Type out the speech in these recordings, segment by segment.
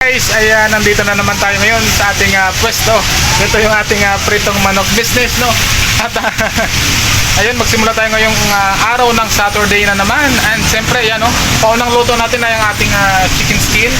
Guys, ayan, nandito na naman tayo ngayon sa ating pwesto. Ito yung ating pritong manok business, no? At ayun, magsimula tayo ngayong araw ng Saturday na naman. And siyempre, ayan, no? Paunang luto natin ay ang ating chicken skin.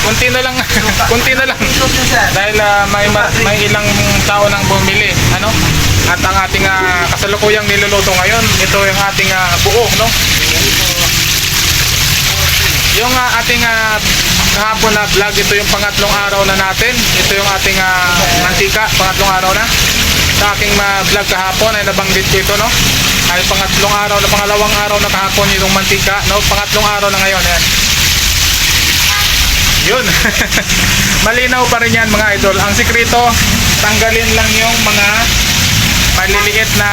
Kunti na lang, kunti na lang. Dahil may ilang tao nang bumili, ano? At ang ating kasalukuyang niluluto ngayon, ito yung ating buo, no? Yung ating kahapon na vlog, ito yung pangatlong araw na natin. Ito yung ating mantika, pangatlong araw na. Sa aking vlog kahapon ay nabanggit ko ito, no? Ay pangatlong araw na, pangalawang araw na kahapon yung mantika, no? Pangatlong araw na ngayon, yan. Yun. Malinaw pa rin yan, mga idol. Ang sikreto, tanggalin lang yung mga maliliit na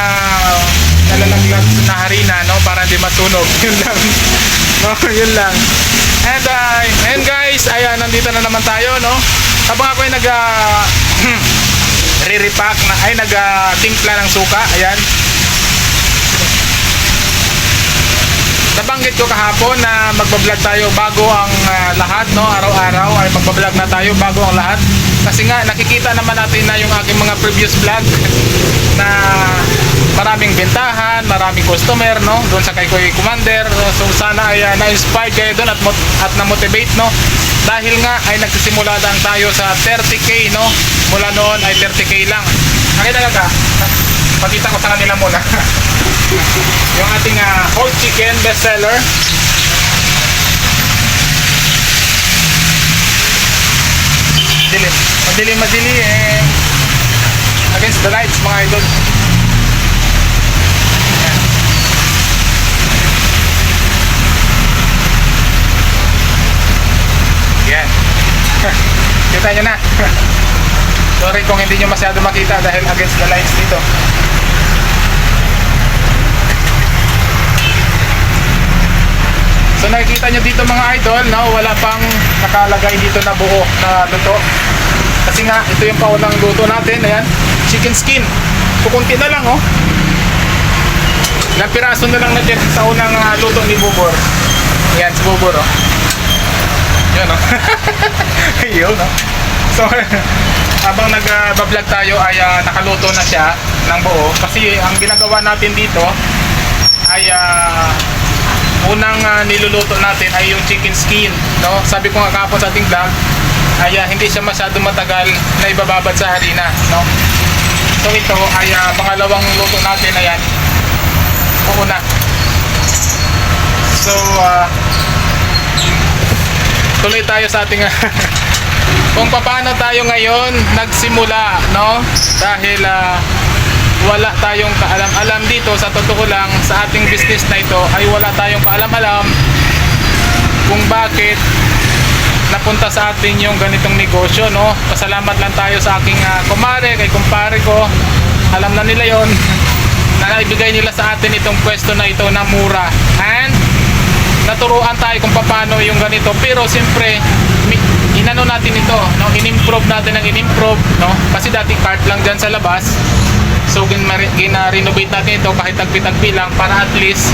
nalalaglag na harina, no? Para hindi masunog. Yun lang. No, yun lang. And guys, ayan, nandito na naman tayo, no? Habang ako ay re-repack na, ay timpla ng suka, ayan. Nabanggit ko kahapon na magbablog tayo bago ang lahat, no? Araw-araw ay magbablog na tayo bago ang lahat. Kasi nga, nakikita naman natin na yung aking mga previous vlog na maraming bentahan, maraming customer, no? Doon sa kay Commander. So sana ay na-inspire kayo doon at na-motivate, no? Dahil nga ay nagsisimula lang tayo sa 30k, no? Mula noon ay 30k lang. Nakita ka? Pakita ko sa kanila muna. Yung ating whole chicken bestseller. Madili against the lights, mga idol. Yan. Kita nyo na. Sorry kung hindi nyo masyado makita dahil against the lights dito. So nakikita nyo dito, mga idol, no? Wala pang nakalagay dito na buo na luto. Kasi nga, ito yung paunang luto natin. Ayan, chicken skin. Kukunti na lang, oh. Ilang piraso na lang natin sa unang luto ni Bubor. Ayan, si Bubor, oh. Yun, oh. Yun, oh. So, habang nag-vlog tayo ay nakaluto na siya ng buo. Kasi ang ginagawa natin dito ay unang niluluto natin ay yung chicken skin, no? Sabi ko nga kahapon sa ating vlog ay hindi siya masyado matagal na ibababad sa harina, no? So ito ay pangalawang luto natin, ayan. Una. So tuloy tayo sa ating kung paano tayo ngayon nagsimula, no? Dahil wala tayong kaalam-alam dito, sa totoo lang, sa ating business na ito ay wala tayong kaalam-alam kung bakit napunta sa atin yung ganitong negosyo, no? Pasalamat lang tayo sa aking kumare, kay kumpare ko. Alam na nila yon na naibigay nila sa atin itong pwesto na ito na mura. And naturuan tayo kung paano yung ganito. Pero siyempre, inano natin ito, no? In-improve natin ang in-improve, no? Kasi dati cart lang dyan sa labas. So gina-renovate natin ito kahit tagpi-tagpi lang para at least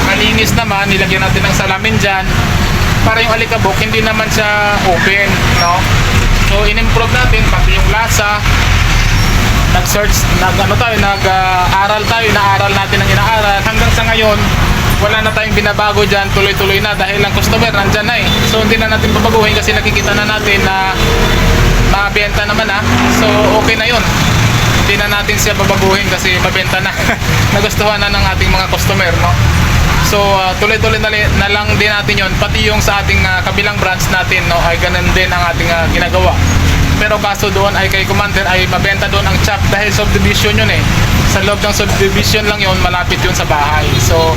malinis naman. Nilagyan natin ng salamin dyan para yung alikabok hindi naman siya open, no? So in-improve natin pati yung lasa. Nag-search, nag-aral tayo, inaaral natin ang inaaral. Hanggang sa ngayon, wala na tayong binabago dyan, tuloy-tuloy na dahil ang customer nandyan na eh. So hindi na natin babaguhin kasi nakikita na natin na mabenta naman na. So okay na yun. Hindi na natin siya babaguhin kasi mabenta na. Nagustuhan na ng ating mga customer, no? So tuloy-tuloy na lang din natin yon. Pati yung sa ating kabilang branch natin, no, ay ganun din ang ating ginagawa. Pero kaso doon ay kay Commander ay mabenta doon ang chop dahil subdivision yun eh. Sa loob ng subdivision lang yun, malapit yun sa bahay. So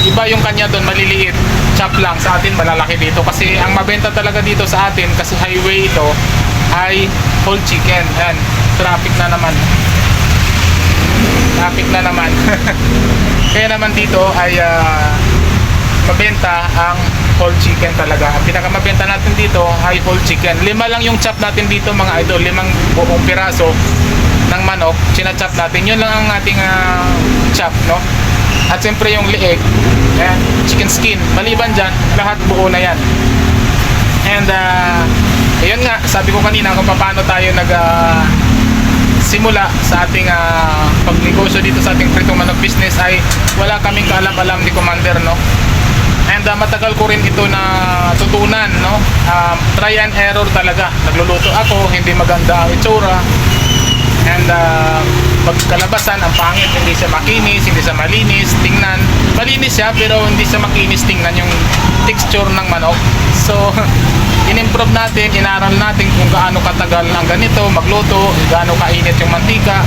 iba yung kanya doon, maliliit, chop lang. Sa atin malalaki dito kasi ang mabenta talaga dito sa atin kasi highway ito ay whole chicken. Ayan, traffic na naman. Kaya naman dito ay mabenta ang whole chicken talaga. Ang pinakamabenta natin dito ay whole chicken. 5 lang yung chop natin dito, mga idol. 5 buong piraso ng manok, sinachop natin. Yun lang ang ating chop, no? At siyempre yung lieg Ayan, chicken skin. Maliban dyan, lahat buo na yan. And ayun nga, sabi ko kanina kung paano tayo simula sa ating pagnegosyo dito sa ating pritong manok business ay wala kaming kaalam-alam ni Commander, no? And matagal ko rin ito na tutunan, no? Try and error talaga. Nagluluto ako, hindi maganda ang itsura. And pagkalabasan, ang pangit, hindi siya makinis, hindi siya malinis, tingnan. Malinis siya pero hindi siya makinis tingnan yung texture ng manok. So, in-improve natin, inaral natin kung gaano katagal ang ganito, magluto, gaano kainit yung mantika.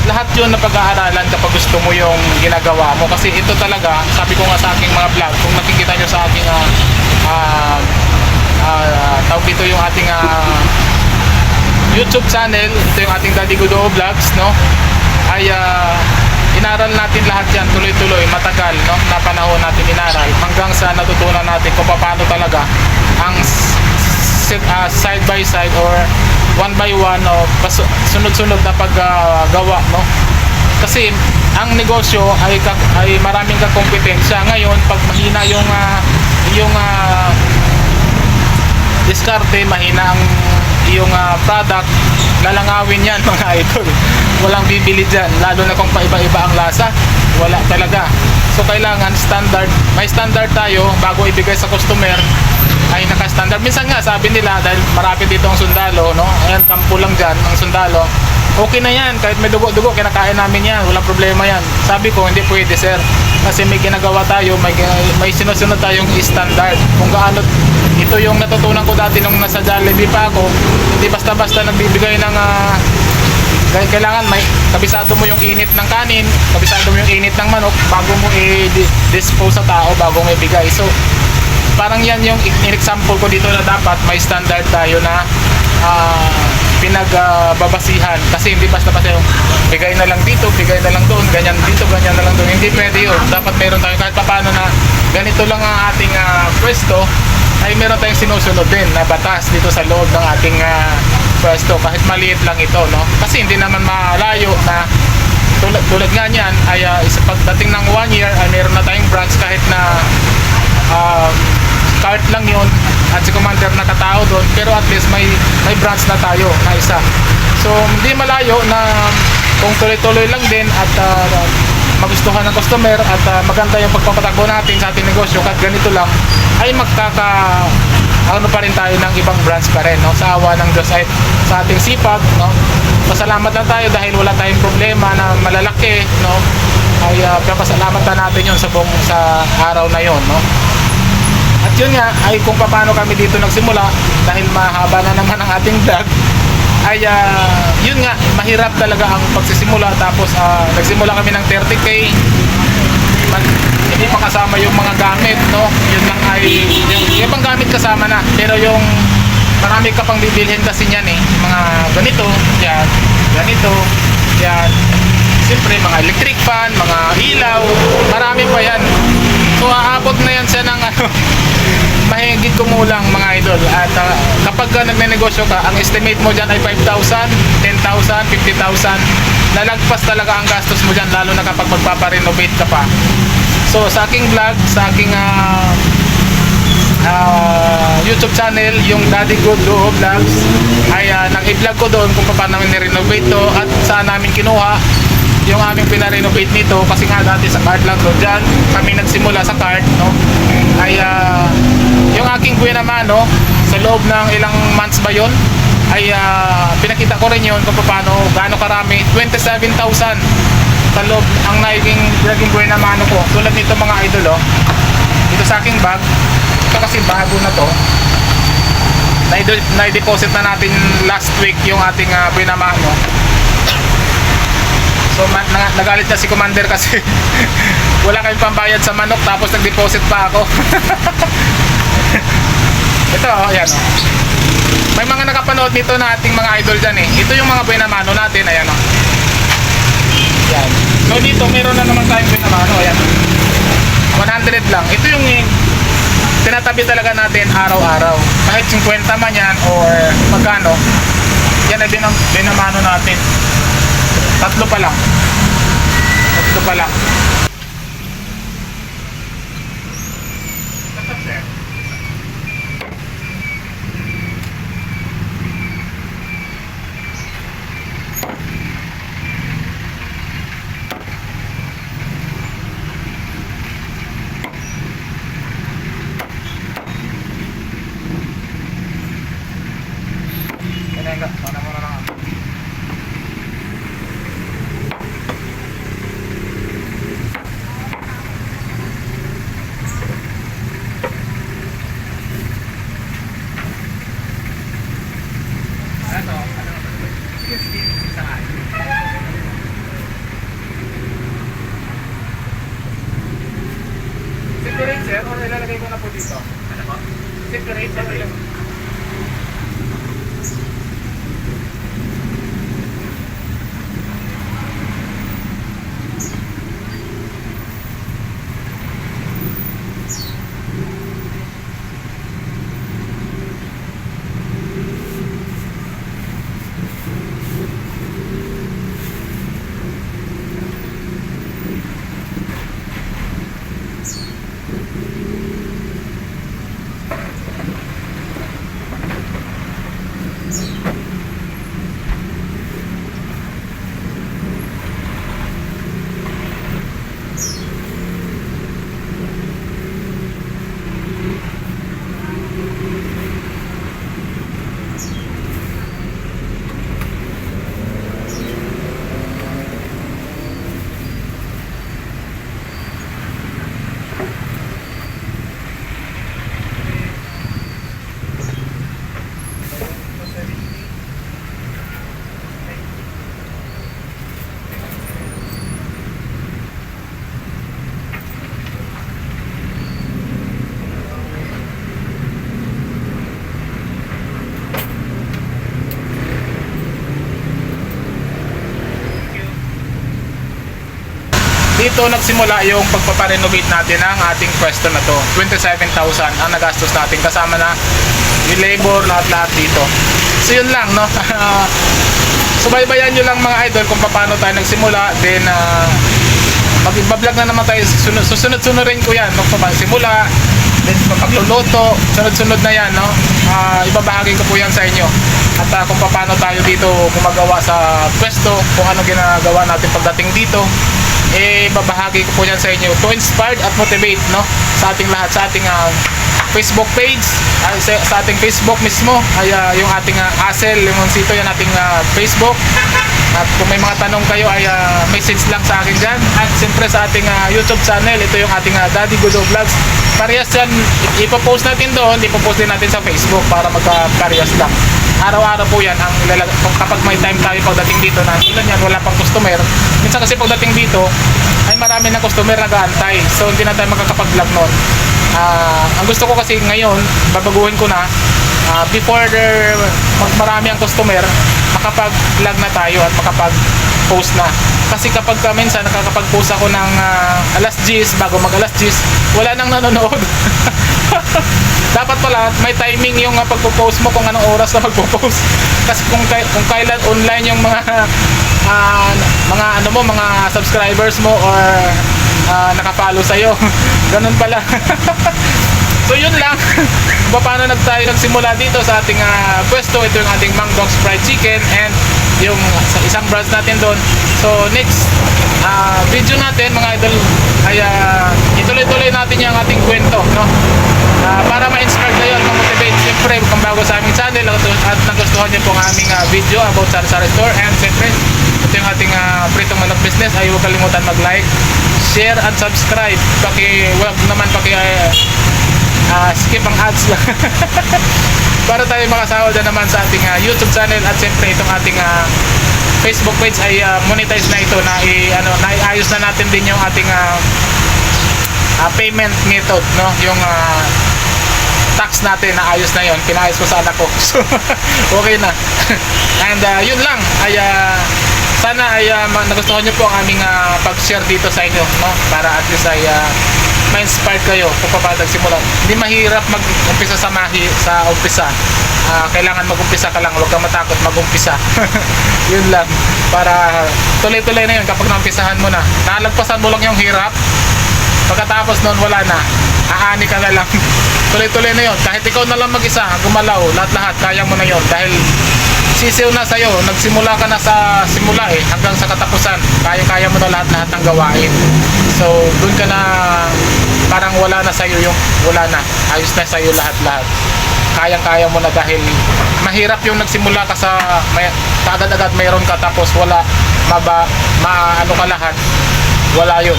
Lahat yun na pag-aaralan kapag gusto mo yung ginagawa mo. Kasi ito talaga, sabi ko nga sa aking mga vlog, kung nakikita nyo sa aking tawag dito yung ating YouTube channel, ito yung ating Daddy Gudo Vlogs, no? Ay inaral natin lahat yan tuloy-tuloy, matagal, no? Na panahon natin inaral hanggang sa natutunan natin kung paano talaga ang side by side or one by one o sunod-sunod na paggawa, no? Kasi ang negosyo ay maraming kakompetensya. Ngayon, pag mahina yung diskarte, mahina ang yung product, lalangawin yan mga idol. Walang bibili dyan, lalo na kung paiba-iba ang lasa, wala talaga. So kailangan standard, may standard tayo bago ibigay sa customer, ay naka-standard. Minsan nga sabi nila, dahil marami dito ang sundalo, no? Ayan, kampo lang dyan ang sundalo, okay na yan, kahit may dugo-dugo, kinakain namin yan, walang problema yan. Sabi ko, hindi pwede sir, kasi may ginagawa tayo, may sinusunod tayong standard. Kung gaano, ito yung natutunan ko dati nung nasa Jollibee pa ako, hindi basta-basta nagbibigay ng kailangan may kabisado mo yung init ng kanin, kabisado mo yung init ng manok bago mo i-dispose sa tao, bago mo ibigay. So parang yan yung in-example ko dito na dapat may standard tayo na pinagbabasihan. Kasi hindi basta-basta yung bigay na lang dito, bigay na lang doon, ganyan dito, ganyan na lang doon. Hindi pwede yun. Dapat meron tayo kahit paano na ganito lang ang ating pwesto, ay meron tayong sinusunod din na batas dito sa loob ng ating pwesto, kahit maliit lang ito, no? Kasi hindi naman malayo na tulad nga niyan ay pagdating ng 1 year ay meron na tayong branch kahit na cart lang yun at si Commander nakatao doon, pero at least may branch na tayo na isa. So hindi malayo na kung tuloy-tuloy lang din at magustuhan ng customer at maganda yung pagpapatakbo natin sa ating negosyo, kahit ganito lang ay ano pa rin tayo ng ibang branch pa rin, no? Sa awa ng Diyos ay sa ating sipag, no? Pasalamat lang tayo dahil wala tayong problema na malalaki, no? Ay pasalamatan natin yun sa araw na yon, no? At yun nga ay kung paano kami dito nagsimula, dahil mahaba na naman ang ating vlog, ay yun nga, mahirap talaga ang pagsisimula. Tapos nagsimula kami ng 30K, hindi pa kasama yung mga gamit, no? Yun lang ay yung ibang gamit kasama na, pero yung marami ka pang bibilhin kasi niyan mga ganito, yan, ganito, yan, siyempre mga electric fan, mga ilaw, marami pa yan. So aabot na yan siya ng mahigit kumulang mga idol. At kapag nagnenegosyo ka, ang estimate mo dyan ay 5,000, 10,000, 50,000. Lalagpas talaga ang gastos mo dyan, lalo na kapag magpaparenovate ka pa. So sa aking vlog, sa aking YouTube channel, yung Daddy Gudo Vlogs, ay nag-i-vlog ko doon kung paano namin ni-renovate to at saan namin kinuha yung aming pinarenovate nito. Kasi nga dati sa cart lang doon, dyan kami nagsimula sa cart, no? Ay yung aking buhay naman, no, sa loob ng ilang months ba yun, ay pinakita ko rin yun kung paano, gaano karami, 27,000 sa loob ang naging buhay naman ko. Tulad nito mga idol, dito sa aking bag, ito kasi bago na to, na-deposit na natin last week yung ating binamano. So nagalit na si Commander kasi wala kayong pambayad sa manok tapos nag-deposit pa ako. Ito, ayan o. May mga nakapanood nito na ating mga idol dyan Ito yung mga binamano natin, ayan o. Yan. So dito meron na naman tayong binamano, ayan. 100 lang. Ito yung tinatabi talaga natin araw-araw. Kahit 50 man yan or magkano, yan ay binamano natin. Tatlo pa lang. sir, o ilalagay ko na po dito? Ano po? Separate ba ito? Dito nagsimula yung pagpaparenovate natin ng ating pwesto na to. 27,000 ang nagastos natin kasama na yung labor, lahat-lahat dito. So yun lang, no? Subaybayan nyo lang mga idol kung paano tayo nagsimula. Then mag-vlog na naman tayo. Susunod-sunod rin ko yan, no? Simula, then pagluluto, sunod-sunod na yan, no? Ibabahagi ko po yan sa inyo. At kung paano tayo dito gumagawa sa pwesto, kung ano ginagawa natin pagdating dito, babahagi ko po yan sa inyo to inspire at motivate, no, sa ating lahat, sa ating Facebook page, sa ating Facebook mismo ay yung ating Asel Limoncito, yan ating Facebook. At kung may mga tanong kayo ay message lang sa akin dyan. At siyempre sa ating YouTube channel, ito yung ating Daddy Gudo Vlogs. Parehas yan, ipopost natin doon, ipopost din natin sa Facebook para magka-parehas lang. Araw-araw po yan ang kapag may time tayo pagdating dito na ilan yan, wala pang customer. Minsan kasi pagdating dito ay marami ng customer nag-aantay, so hindi na tayo makakapag-vlog noon. Ang gusto ko kasi ngayon, babaguhin ko na, before marami ang customer, makapag-vlog na tayo at makapag-post na. Kasi kapag minsan nakakapag-post ako ng alas 10, bago mag alas 10, wala nang nanonood. Dapat pala may timing yung pagpo-post mo kung anong oras na magpo-post. Kasi kung kailan online yung mga mga subscribers mo or naka-follow sa iyo. Ganun pala. So yun lang. Paano tayo nagsimula dito sa ating pwesto. Ito yung ating Mang Dogs Fried Chicken and yung sa isang branch natin doon. So next video natin mga idol ay ituloy-tuloy natin yung ating kwento, no? Para ma-inspire kayo at ma-motivate. Siyempre kung bago sa aming channel at nagustuhan niyo po ang aming video about Sari-Sari Store, and siyempre ito yung ating pritong manok business, ay huwag kalimutan mag-like, share at subscribe. Huwag naman skip ang ads lang. Para tayo makasahod na naman sa ating YouTube channel. At siyempre itong ating Facebook page ay monetize na ito, na iayos na natin din yung ating payment method, no? Yung tax natin, naayos na yon, pinayos ko sa anak ko. So okay na. And yun lang, ay sana ay nagustuhan nyo po ang aming pag-share dito sa inyo, no? Para at least ay ma-inspire kayo kung paano nagsimula. Hindi mahirap mag-umpisa sa umpisa. Kailangan mag-umpisa ka lang, huwag kang matakot mag-umpisa. Yun lang, para tuloy-tuloy na yun. Kapag naumpisahan mo na, nalagpasan mo lang yung hirap, pagkatapos nun wala na, aani ka na lang. Tuloy-tuloy na yun, kahit ikaw na lang mag-isa, gumalaw, lahat-lahat, kaya mo na yun. Dahil sisiw na sa'yo, nagsimula ka na sa simula hanggang sa katapusan, kaya mo na lahat-lahat ng gawain. So dun ka na, parang wala na sa'yo yung, wala na, ayos na sa'yo lahat-lahat. Kayang-kaya mo na, dahil mahirap yung nagsimula ka sa agad-agad mayroon ka, tapos wala, ano ka lahat, wala yun.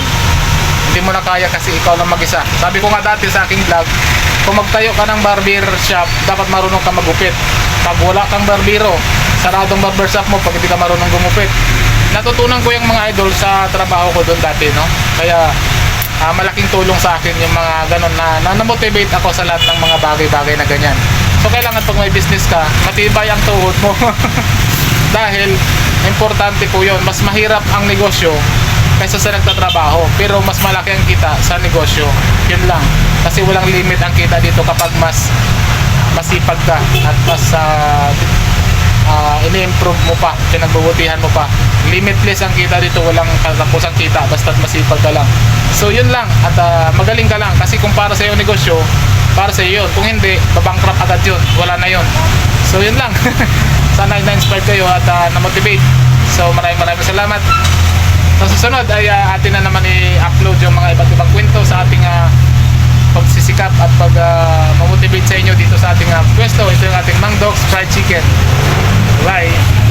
Hindi mo na kaya kasi ikaw lang mag-isa. Sabi ko nga dati sa aking vlog, kung magtayo ka ng barber shop, dapat marunong ka magupit. Pag wala kang barbero, saradong barber shop mo pag hindi ka marunong gumupit. Natutunan ko yung mga idol sa trabaho ko doon dati, no? Kaya malaking tulong sa akin yung mga ganun na na-motivate ako sa lahat ng mga bagay-bagay na ganyan. So kailangan pag may business ka, matibay ang tuhod mo. Dahil importante po yun, mas mahirap ang negosyo kaysa sa nagtatrabaho, pero mas malaki ang kita sa negosyo. Yun lang, kasi walang limit ang kita dito kapag mas masipag ka at mas ini-improve mo pa, pinagbubutihan mo pa. Limitless ang kita dito, walang katapusang kita basta't masipag ka lang. So yun lang, at magaling ka lang, kasi kung para sa iyo negosyo, para sa iyo yun. Kung hindi, babankrupt agad yun, wala na yun. So yun lang. Sana na-inspired kayo at na-motivate. So maraming salamat. Sa susunod ay atin na naman i-upload yung mga iba't ibang kwento sa ating pagsisikap at pag-motivate sa inyo dito sa ating pwesto. Ito yung ating Mang Dogs Fried Chicken. Bye!